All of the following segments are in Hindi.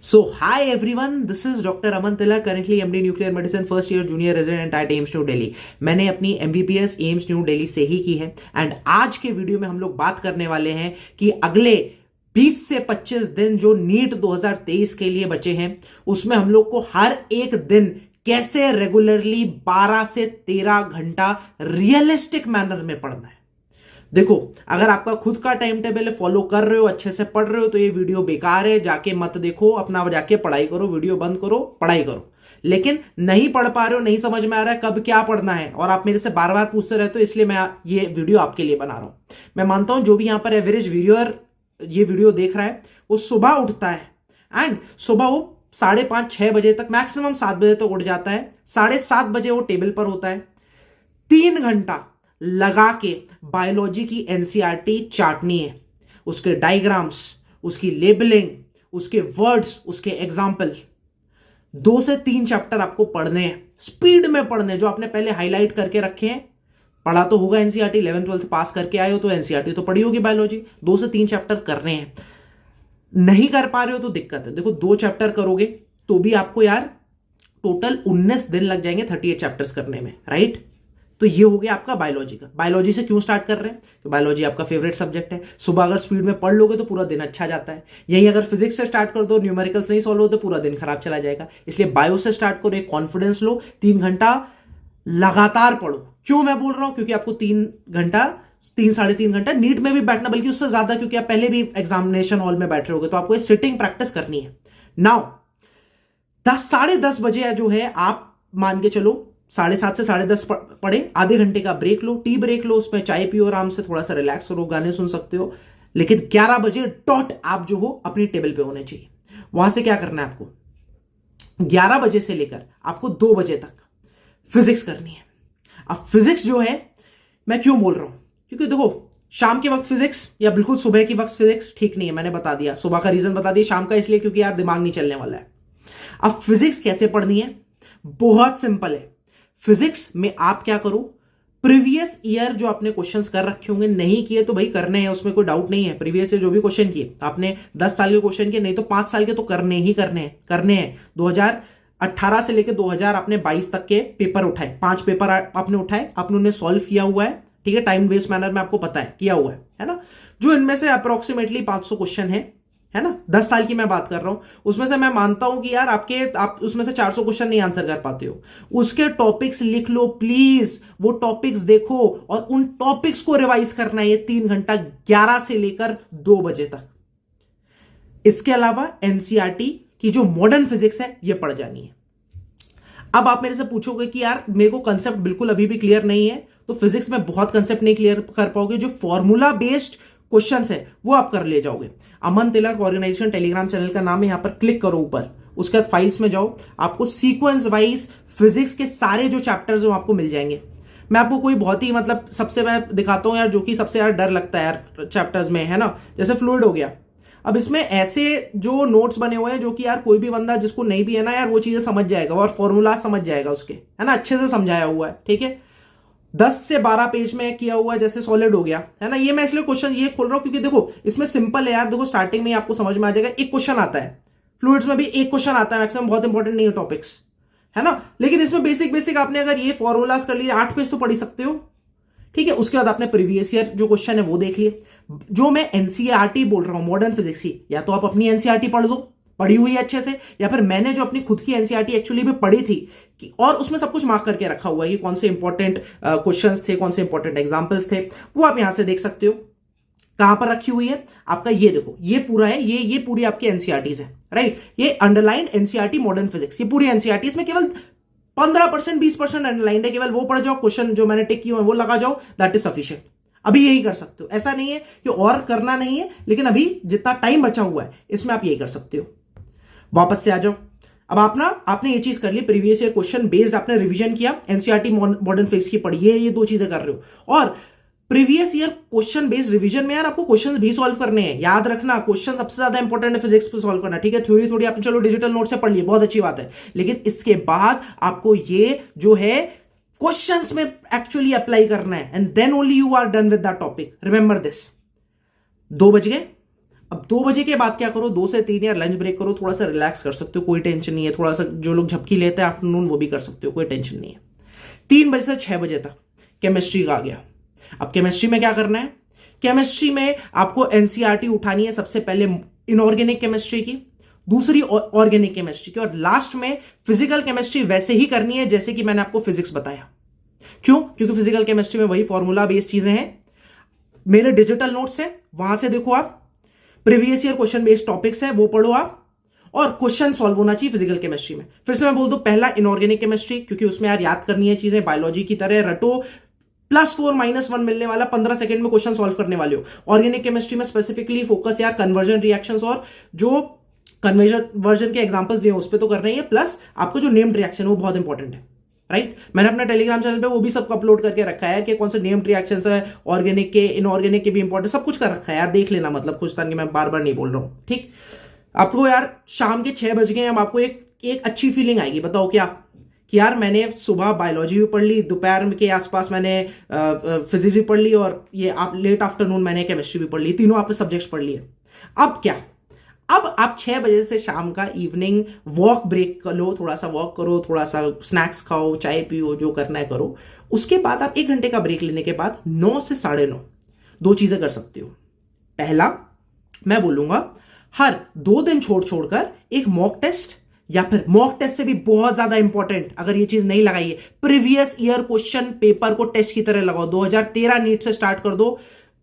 So, hi everyone, this is Dr. Aman Tilak, currently MD Nuclear Medicine first year junior resident at AIIMS New Delhi. मैंने अपनी MBBS AIIMS New Delhi से ही की है एंड आज के वीडियो में हम लोग बात करने वाले हैं कि अगले 20 से 25 दिन जो नीट 2023 के लिए बचे हैं उसमें हम लोग को हर एक दिन कैसे रेगुलरली 12 से 13 घंटा रियलिस्टिक मैनर में पढ़ना है। देखो, अगर आपका खुद का टाइम टेबल फॉलो कर रहे हो, अच्छे से पढ़ रहे हो तो ये वीडियो बेकार है, जाके मत देखो, अपना जाके पढ़ाई करो, वीडियो बंद करो, पढ़ाई करो। लेकिन नहीं पढ़ पा रहे हो, नहीं समझ में आ रहा है कब क्या पढ़ना है और आप मेरे से बार बार पूछते रहते हो, इसलिए मैं ये वीडियो आपके लिए बना रहा हूं। मैं मानता हूं जो भी यहां पर एवरेज व्यूअर ये वीडियो देख रहा है वो सुबह उठता है एंड सुबह वो 5:30-6 बजे तक, मैक्सिमम 7 बजे तक उठ जाता है। 7:30 बजे वो टेबल पर होता है। 3 घंटा लगा के बायोलॉजी की एनसीईआरटी चाटनी है, उसके डायग्राम्स, उसकी लेबलिंग, उसके वर्ड्स, उसके एग्जाम्पल। 2 से 3 चैप्टर आपको पढ़ने हैं, स्पीड में पढ़ने, जो आपने पहले हाईलाइट करके रखे हैं। पढ़ा तो होगा एनसीईआरटी, 11th 12th पास करके आए हो तो एनसीईआरटी तो पढ़ी होगी बायोलॉजी। 2 से 3 चैप्टर करने हैं। नहीं कर पा रहे हो तो दिक्कत है। देखो, 2 चैप्टर करोगे तो भी आपको यार टोटल 19 दिन लग जाएंगे 38 चैप्टर्स करने में, राइट? तो ये हो गया आपका बायोलॉजी का। बायोलॉजी से क्यों स्टार्ट कर रहे हैं? तो बायोलॉजी आपका फेवरेट सब्जेक्ट है। सुबह अगर स्पीड में पढ़ लोगे तो पूरा दिन अच्छा जाता है। यही अगर फिजिक्स से स्टार्ट कर दो, न्यूमेरिकल्स नहीं सॉल्व हो तो पूरा दिन खराब चला जाएगा। इसलिए बायो से स्टार्ट करो, एक कॉन्फिडेंस लो, 3 घंटा लगातार पढ़ो। क्यों मैं बोल रहा हूं? क्योंकि आपको 3 साढ़े 3 घंटा नीट में भी बैठना, बल्कि उससे ज्यादा, क्योंकि आप पहले भी एग्जामिनेशन हॉल में बैठ रहे होगे तो आपको सिटिंग प्रैक्टिस करनी है। नाउ 10 बजे जो है, आप मान के चलो 7:30 से 10:30 पढ़े, आधे घंटे का ब्रेक लो, टी ब्रेक लो, उसमें चाय पियो, आराम से थोड़ा सा रिलैक्स करो, गाने सुन सकते हो। लेकिन 11 बजे डॉट आप जो हो अपनी टेबल पे होने चाहिए। वहां से क्या करना है आपको? 11 बजे से लेकर आपको 2 बजे तक फिजिक्स करनी है। अब फिजिक्स जो है, मैं क्यों बोल रहा हूं? क्योंकि देखो, शाम के वक्त फिजिक्स या बिल्कुल सुबह के वक्त फिजिक्स ठीक नहीं है। मैंने बता दिया, सुबह का रीजन बता दिया, शाम का इसलिए क्योंकि यार दिमाग नहीं चलने वाला है। अब फिजिक्स कैसे पढ़नी है? बहुत सिंपल है। फिजिक्स में आप क्या करो, प्रीवियस ईयर जो आपने क्वेश्चंस कर रखे होंगे, नहीं किए तो भाई करने हैं, उसमें कोई डाउट नहीं है। प्रीवियस ईयर जो भी क्वेश्चन किए आपने, 10 साल के क्वेश्चन किए, नहीं तो 5 साल के तो करने हैं। 2018 से लेकर 2022 तक के पेपर उठाए, 5 पेपर आपने उठाए, आपने उन्हें सॉल्व किया हुआ है, ठीक है, टाइम बेस्ड मैनर में, आपको पता है किया हुआ है ना? जो इनमें से अप्रोक्सीमेटली 500 क्वेश्चन है ना, 10 साल की मैं बात कर रहा हूं। उसमें से मैं मानता हूं कि यार आप उसमें से 400 क्वेश्चन नहीं आंसर कर पाते हो। उसके टॉपिक्स लिख लो प्लीज, वो टॉपिक्स देखो और उन टॉपिक्स को रिवाइज करना है। ये 3 घंटा 11 से लेकर 2 बजे तक। इसके अलावा एनसीईआरटी की जो मॉडर्न फिजिक्स है ये पढ़ जानी है। अब आप मेरे से पूछोगे कि यार मेरे को कंसेप्ट बिल्कुल अभी भी क्लियर नहीं है, तो फिजिक्स में बहुत कंसेप्ट नहीं क्लियर कर पाओगे। जो फॉर्मूला बेस्ड क्वेश्चंस है वो आप कर ले जाओगे। अमन तिलक ऑर्गेनाइजेशन टेलीग्राम चैनल का नाम है, यहां पर क्लिक करो ऊपर, उसके बाद फाइल्स में जाओ, आपको सीक्वेंस वाइज फिजिक्स के सारे जो चैप्टर्स हैं आपको मिल जाएंगे। मैं आपको कोई बहुत ही सबसे मैं दिखाता हूं यार, जो कि सबसे यार डर लगता है यार चैप्टर्स में, है ना, जैसे फ्लूइड हो गया। अब इसमें ऐसे जो नोट्स बने हुए हैं जो कि यार कोई भी बंदा जिसको नहीं भी है ना यार, वो चीजें समझ जाएगा और फॉर्मूला समझ जाएगा उसके, है ना, अच्छे से समझाया हुआ है, ठीक है। 10 से 12 पेज में किया हुआ है, जैसे सॉलिड हो गया, है ना। ये मैं इसलिए क्वेश्चन ये खोल रहा हूं क्योंकि देखो इसमें सिंपल है यार। देखो, स्टार्टिंग में आपको समझ में आ जाएगा, एक क्वेश्चन आता है, फ्लूइड्स में भी एक क्वेश्चन आता है मैक्सिमम, बहुत इंपॉर्टेंट नहीं है टॉपिक्स, है ना। लेकिन इसमें बेसिक आपने अगर ये फॉर्मूलाज कर लिए, 8 पेज तो पढ़ ही सकते हो, ठीक है। उसके बाद आपने प्रीवियस ईयर जो क्वेश्चन है वो देख लिए। जो मैं एनसीईआरटी बोल रहा हूं मॉडर्न फिजिक्स की, या तो आप अपनी एनसीईआरटी पढ़ लो, पढ़ी हुई है अच्छे से, या फिर मैंने जो अपनी खुद की एनसीईआरटी एक्चुअली भी पढ़ी थी और उसमें सब कुछ मार्क करके रखा हुआ है कि कौन से इंपॉर्टेंट क्वेश्चंस थे, कौन से इंपॉर्टेंट एग्जांपल्स थे, वो आप यहां से देख सकते हो। कहां पर रखी हुई है आपका? ये देखो, ये पूरा है, ये पूरी आपकी एनसीईआरटीज है, राइट। ये अंडरलाइंड एनसीईआरटी मॉडर्न फिजिक्स, ये पूरी एनसीईआरटी, इसमें केवल 15% 20% अंडरलाइंड है, केवल वो पढ़ जाओ, क्वेश्चन जो मैंने टिक किए हैं वो लगा जाओ, दैट इज सफिशिएंट। अभी यही कर सकते हो, ऐसा नहीं है कि और करना नहीं है, लेकिन अभी जितना टाइम बचा हुआ है इसमें आप यही कर सकते हो। वापस से आ जाओ। अब आपने ये चीज कर ली, प्रीवियस ईयर क्वेश्चन बेस्ड आपने रिवीजन किया, एनसीईआरटी मॉडर्न फिजिक्स की पढ़ी, ये 2 चीजें कर रहे हो। और previous year question based revision में यार आपको क्वेश्चन भी सॉल्व करने हैं। याद रखना, क्वेश्चन सबसे ज्यादा इंपॉर्टेंट है फिजिक्स पे सॉल्व करना, ठीक है। थ्योरी थोड़ी आपने चलो डिजिटल नोट से पढ़ ली, बहुत अच्छी बात है, लेकिन इसके बाद आपको ये जो है क्वेश्चंस में एक्चुअली अप्लाई करना है, and then only you are done with that topic. Remember this. 2 बज गए, अब 2 बजे के बाद क्या करो, 2 से 3 यार लंच ब्रेक करो, थोड़ा सा रिलैक्स कर सकते हो, कोई टेंशन नहीं है। थोड़ा सा जो लोग झपकी लेते हैं आफ्टरनून वो भी कर सकते हो, कोई टेंशन नहीं है। 3 बजे से 6 बजे तक केमिस्ट्री का आ गया। अब केमिस्ट्री में क्या करना है, केमिस्ट्री में आपको एनसीईआरटी उठानी है, सबसे पहले इनऑर्गेनिक केमिस्ट्री की, दूसरी ऑर्गेनिक केमिस्ट्री की, और लास्ट में फिजिकल केमिस्ट्री वैसे ही करनी है जैसे कि मैंने आपको फिजिक्स बताया। क्यों? क्योंकि फिजिकल केमिस्ट्री में वही फॉर्मूला बेस्ड चीजें हैं। मेरे डिजिटल नोट्स हैं, वहां से देखो आप, previous year question based topics है वो पढ़ो आप, और क्वेश्चन सॉल्व होना चाहिए फिजिकल केमिस्ट्री में। फिर से मैं बोल दूं, पहला इनऑर्गेनिक केमिस्ट्री, क्योंकि उसमें यार याद करनी है चीजें, बायोलॉजी की तरह रटो, +4 -1 मिलने वाला, 15 सेकंड में क्वेश्चन सॉल्व करने वाले हो। ऑर्गेनिक केमिस्ट्री में स्पेसिफिकली फोकस यार कन्वर्जन रिएक्शंस, और जो कन्वर्जन के एग्जांपल्स दिए उस पर तो करना ही है, प्लस आपको जो नेम्ड रिएक्शन है वो बहुत इंपॉर्टेंट है, राइट। मैंने अपना टेलीग्राम चैनल पे वो भी सबको अपलोड करके रखा है कि कौन से नेम्ड रिएक्शंस है, ऑर्गेनिक के, इनऑर्गेनिक के भी इंपॉर्टेंट, सब कुछ कर रखा है यार, देख लेना। मतलब कुछ था कि मैं बार बार नहीं बोल रहा हूं, ठीक। आपको यार शाम के 6 बज गए, अब आपको एक अच्छी फीलिंग आएगी। बताओ क्या, कि यार मैंने सुबह बायोलॉजी भी पढ़ ली, दोपहर के आसपास मैंने फिजिक्स भी पढ़ ली, और ये लेट आफ्टरनून मैंने केमिस्ट्री भी पढ़ ली, तीनों आपने सब्जेक्ट्स पढ़ लिए। अब क्या, अब आप 6 बजे से शाम का इवनिंग वॉक ब्रेक कर लो, थोड़ा सा वॉक करो, थोड़ा सा स्नैक्स खाओ, चाय पियो, जो करना है करो। उसके बाद आप 1 घंटे का ब्रेक लेने के बाद 9 से 9:30 2 चीजें कर सकते हो। पहला, मैं बोलूंगा हर 2 दिन छोड़ छोड़कर एक मॉक टेस्ट, या फिर मॉक टेस्ट से भी बहुत ज्यादा इंपॉर्टेंट, अगर ये चीज नहीं लगाई है, प्रीवियस ईयर क्वेश्चन पेपर को टेस्ट की तरह लगाओ। 2013 नीट से स्टार्ट कर दो,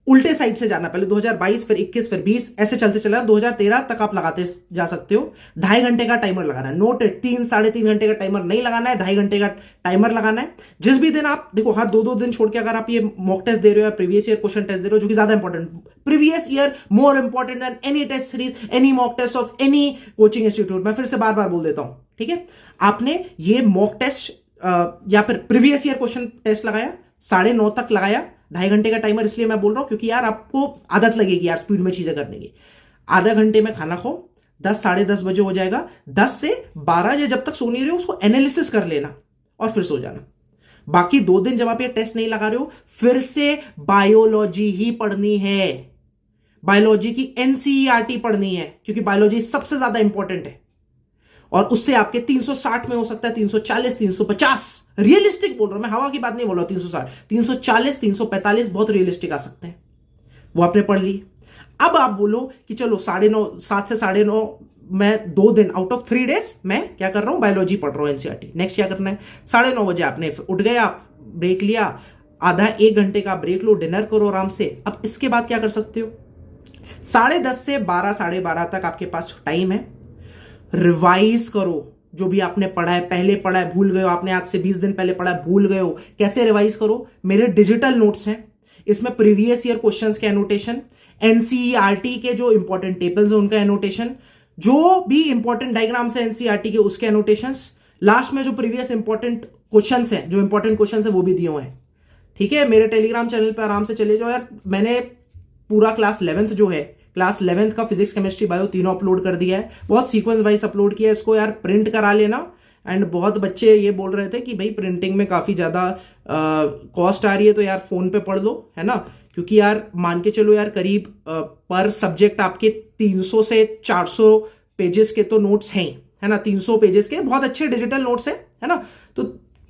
उल्टे साइड से जाना, पहले 2022, फिर 21, फिर 20, ऐसे चलते चला 2013 तक आप लगाते जा सकते हो। 2.5 घंटे का टाइमर लगाना है, नोट 3 साढ़े 3 घंटे का टाइमर नहीं लगाना है, 2.5 घंटे का टाइमर लगाना है। जिस भी दिन आप देखो, हर 2-2 दिन छोड़ के अगर आप ये मॉक टेस्ट दे रहे हो या प्रीवियस ईयर क्वेश्चन टेस्ट दे रहे हो, जो कि ज्यादा important, previous year more important than any test series, any mock test of any coaching institute. मैं फिर से बार बार बोल देता हूं, ठीक है। आपने ये मॉक टेस्ट या फिर प्रीवियस ईयर क्वेश्चन टेस्ट लगाया, 9:30 तक लगाया, 2.5 घंटे का टाइमर इसलिए मैं बोल रहा हूं क्योंकि यार आपको आदत लगेगी यार स्पीड में चीजें करने की। आधा घंटे में खाना खाओ, 10 साढ़े 10 बजे हो जाएगा, 10 से 12 या जब तक सो नहीं रहे हो उसको एनालिसिस कर लेना और फिर सो जाना। बाकी 2 दिन जब आप ये टेस्ट नहीं लगा रहे हो, फिर से बायोलॉजी ही पढ़नी है, बायोलॉजी की एनसीईआरटी पढ़नी है, क्योंकि बायोलॉजी सबसे ज्यादा इंपॉर्टेंट है। और उससे आपके 360 में हो सकता है 340, 350, रियलिस्टिक बोल रहा हूं मैं, हवा की बात नहीं बोल रहा हूं। 360, 340, 345 बहुत रियलिस्टिक आ सकते हैं, वो आपने पढ़ ली। अब आप बोलो कि चलो 9:30, 7 से 9:30 मैं 2 दिन आउट ऑफ 3 डेज मैं क्या कर रहा हूं, बायोलॉजी पढ़ रहा हूं, एनसीईआरटी। नेक्स्ट क्या करना है, 9:30 बजे आपने उठ गए, आप ब्रेक लिया, आधा 1 घंटे का ब्रेक लो, डिनर करो आराम से। अब इसके बाद क्या कर सकते हो, 10:30 से 12, 12:30 तक आपके पास टाइम है, रिवाइज करो जो भी आपने पढ़ा है, पहले पढ़ा है भूल गए हो, आपने आज से 20 दिन पहले पढ़ा है भूल गए हो, कैसे रिवाइज करो। मेरे डिजिटल नोट्स हैं, इसमें प्रीवियस ईयर क्वेश्चंस के एनोटेशन, एनसीईआरटी के जो इंपॉर्टेंट टेबल्स हैं उनका एनोटेशन, जो भी इंपॉर्टेंट डायग्राम्स है एनसीईआरटी के उसके एनोटेशंस, लास्ट में जो प्रीवियस इंपॉर्टेंट क्वेश्चंस हैं, जो इंपॉर्टेंट क्वेश्चंस है वो भी दिए हुए हैं, ठीक है। मेरे टेलीग्राम चैनल पर आराम से चले जाओ यार, मैंने पूरा क्लास 11th जो है, क्लास 11th का फिजिक्स केमिस्ट्री बायो तीनों अपलोड कर दिया है, बहुत सीक्वेंस वाइज अपलोड किया है। इसको यार प्रिंट करा लेना। एंड बहुत बच्चे ये बोल रहे थे कि भाई प्रिंटिंग में काफी ज्यादा कॉस्ट आ रही है, तो यार फोन पे पढ़ लो, है ना। क्योंकि यार मान के चलो यार करीब पर सब्जेक्ट आपके 300 से 400 पेजेस के तो नोट्स हैं, है ना, 300 पेजेस के बहुत अच्छे डिजिटल नोट्स है ना। तो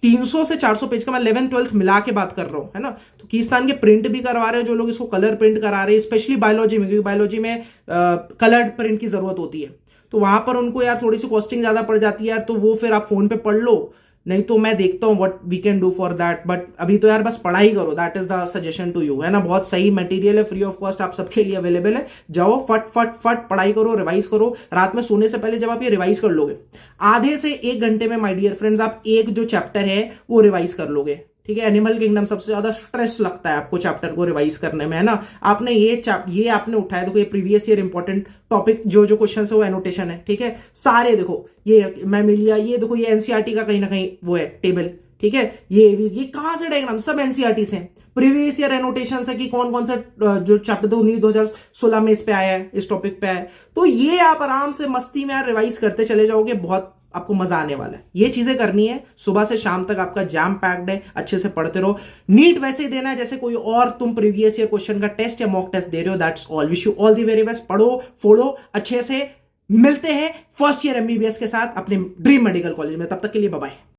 300 से 400 पेज का मैं 11th 12th मिला के बात कर रहा हूं, है ना। तो कीस्तान के प्रिंट भी करवा रहे हैं जो लोग, इसको कलर प्रिंट करा रहे हैं, स्पेशली बायोलॉजी में, क्योंकि बायोलॉजी में कलर्ड प्रिंट की जरूरत होती है, तो वहां पर उनको यार थोड़ी सी कॉस्टिंग ज्यादा पड़ जाती है यार, तो वो फिर आप फोन पे पढ़ लो, नहीं तो मैं देखता हूं what we can do for that. But अभी तो यार बस पढ़ाई करो, that is the suggestion to you, है ना। बहुत सही मटेरियल है, फ्री ऑफ कॉस्ट आप सबके लिए अवेलेबल है, जाओ फट फट फट पढ़ाई करो, रिवाइज करो। रात में सोने से पहले जब आप ये रिवाइज कर लोगे, आधे से 1 घंटे में माय डियर फ्रेंड्स आप एक जो चैप्टर है वो रिवाइज कर लोगे, ठीक है। एनिमल किंगडम सबसे ज्यादा स्ट्रेस लगता है आपको चैप्टर को रिवाइज करने में, है ना। आपने ये आपने उठाया, देखो ये प्रीवियस ईयर इंपॉर्टेंट टॉपिक जो क्वेश्चन है वो एनोटेशन है, ठीक है। सारे देखो, ये मैमिलिया, ये देखो ये एनसीईआरटी का कहीं ना कहीं वो है टेबल, ठीक है। ये कहां से डायग्राम, सब एनसीईआरटी से। प्रीवियस ईयर एनोटेशन है कि कौन कौन सा जो चैप्टर 2016 में इस पे आया है, इस टॉपिक पे आया है, तो ये आप आराम से मस्ती में यार रिवाइज करते चले जाओगे, बहुत आपको मजा आने वाला है। ये चीजें करनी है, सुबह से शाम तक आपका जैम पैक्ड है, अच्छे से पढ़ते रहो। नीट वैसे ही देना है जैसे कोई और तुम प्रीवियस ईयर क्वेश्चन का टेस्ट या मॉक टेस्ट दे रहे हो। That's all, wish you all the very best. पढ़ो, फोड़ो अच्छे से। मिलते हैं फर्स्ट ईयर एमबीबीएस के साथ अपने ड्रीम मेडिकल कॉलेज में। तब तक के लिए बाय बाय।